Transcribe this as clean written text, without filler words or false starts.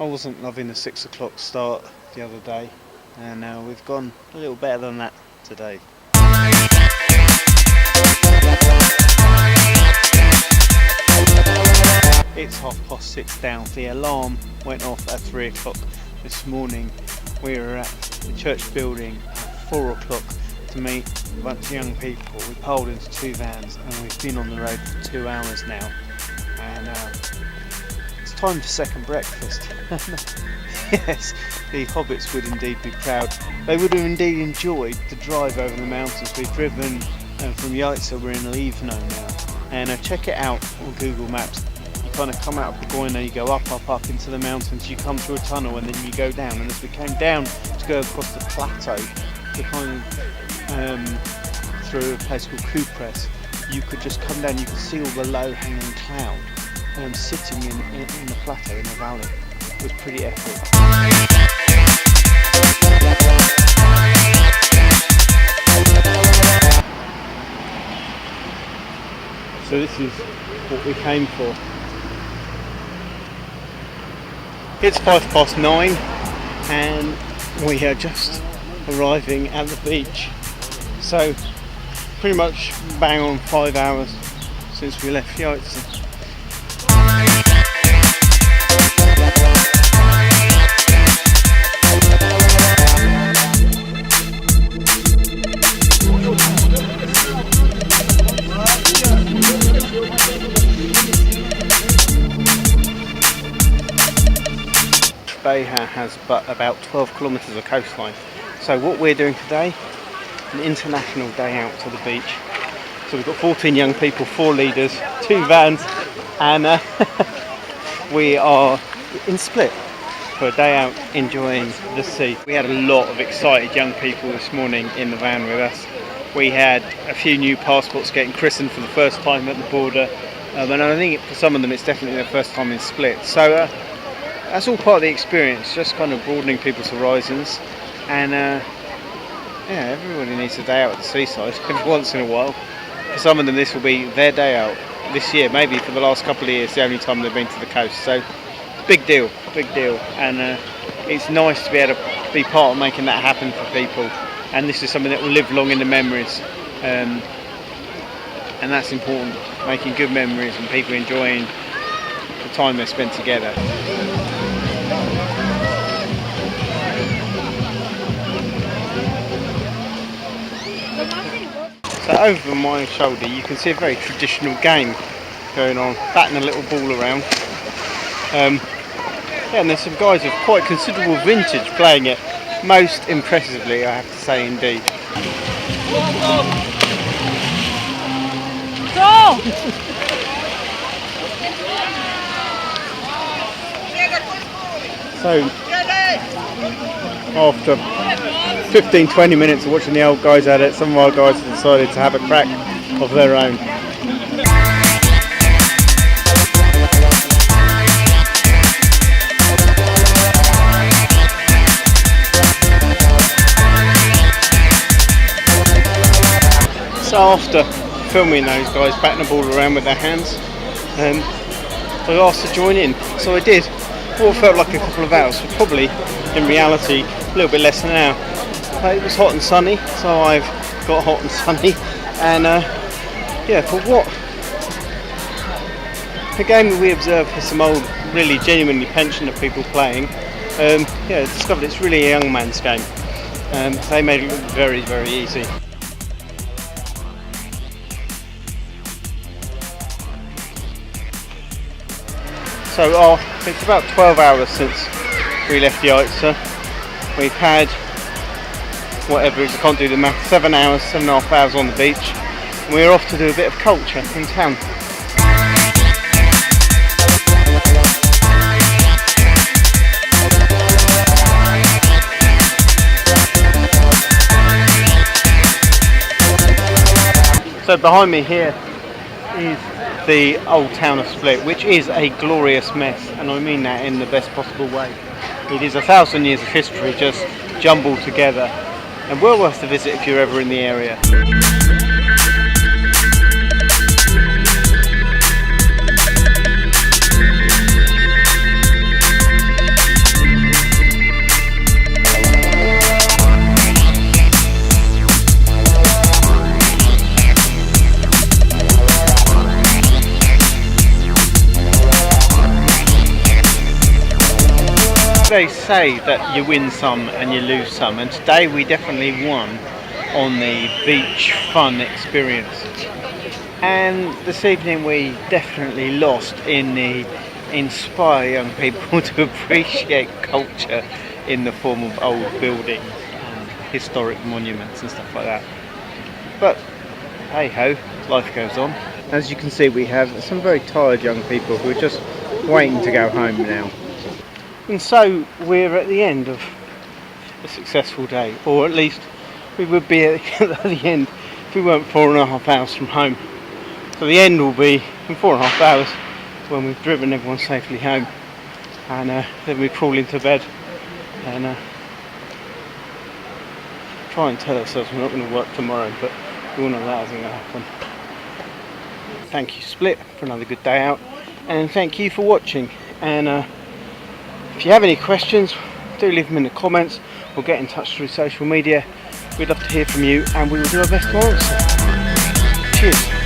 I wasn't loving the 6 o'clock start the other day, and we've gone a little better than that today. It's 6:30 down. The alarm went off at 3 o'clock this morning. We were at the church building at 4 o'clock to meet a bunch of young people. We piled into 2 vans and we've been on the road for 2 hours now. And it's time for second breakfast. Yes, the hobbits would indeed be proud. They would have indeed enjoyed the drive over the mountains. We've driven from Yaitsa, we're in Livno now. And check it out on Google Maps. You kind of come out of Bogojna, you go up into the mountains, you come through a tunnel and then you go down. And as we came down to go across the plateau, to kind of through a place called Kupres, you could just come down, you could see all the low-hanging cloud sitting in the plateau, in the valley. It was pretty epic. So this is what we came for. It's 9:05 and we are just arriving at the beach. So pretty much bang on 5 hours since we left Yaitsa. Beja has about 12 kilometres of coastline. So what we're doing today, an international day out to the beach. So we've got 14 young people, 4 leaders, 2 vans, and we are in Split for a day out enjoying the sea. We had a lot of excited young people this morning in the van with us. We had a few new passports getting christened for the first time at the border, and I think for some of them it's definitely their first time in Split. So that's all part of the experience, just kind of broadening people's horizons. And yeah, everybody needs a day out at the seaside once in a while. For some of them this will be their day out this year, maybe for the last couple of years, the only time they've been to the coast. So big deal. And it's nice to be able to be part of making that happen for people. And this is something that will live long in the memories. And that's important, making good memories and people enjoying the time they spend together. So over my shoulder you can see a very traditional game going on, batting a little ball around. Yeah, and there's some guys of quite considerable vintage playing it, most impressively I have to say indeed. So after 15-20 minutes of watching the old guys at it, some of our guys have decided to have a crack of their own. So after filming those guys batting the ball around with their hands, I asked to join in, so I did. What felt like a couple of hours, but probably in reality a little bit less than an hour. But it was hot and sunny, so I've got hot and sunny, and yeah, for what a game that we observed for some old, really genuinely pensioner people playing, yeah, discovered it's really a young man's game. They made it look very, very easy. So it's about 12 hours since we left Yaitsa. We've had, whatever, I can't do the math, 7 hours, 7.5 hours on the beach. And we're off to do a bit of culture in town. So behind me here is the old town of Split, which is a glorious mess, and I mean that in the best possible way. It is 1,000 years of history just jumbled together, and well worth a visit if you're ever in the area. they say that you win some and you lose some, and today we definitely won on the beach fun experience. And this evening we definitely lost in the inspire young people to appreciate culture in the form of old buildings and historic monuments and stuff like that. But hey ho, life goes on. As you can see, we have some very tired young people who are just waiting to go home now. And so we're at the end of a successful day, or at least we would be at the end if we weren't 4.5 hours from home. So the end will be in 4.5 hours when we've driven everyone safely home, and then we crawl into bed and try and tell ourselves we're not going to work tomorrow, but we all know that isn't going to happen. Thank you Split for another good day out, and thank you for watching. And if you have any questions, do leave them in the comments or get in touch through social media. We'd love to hear from you and we will do our best to answer. Cheers.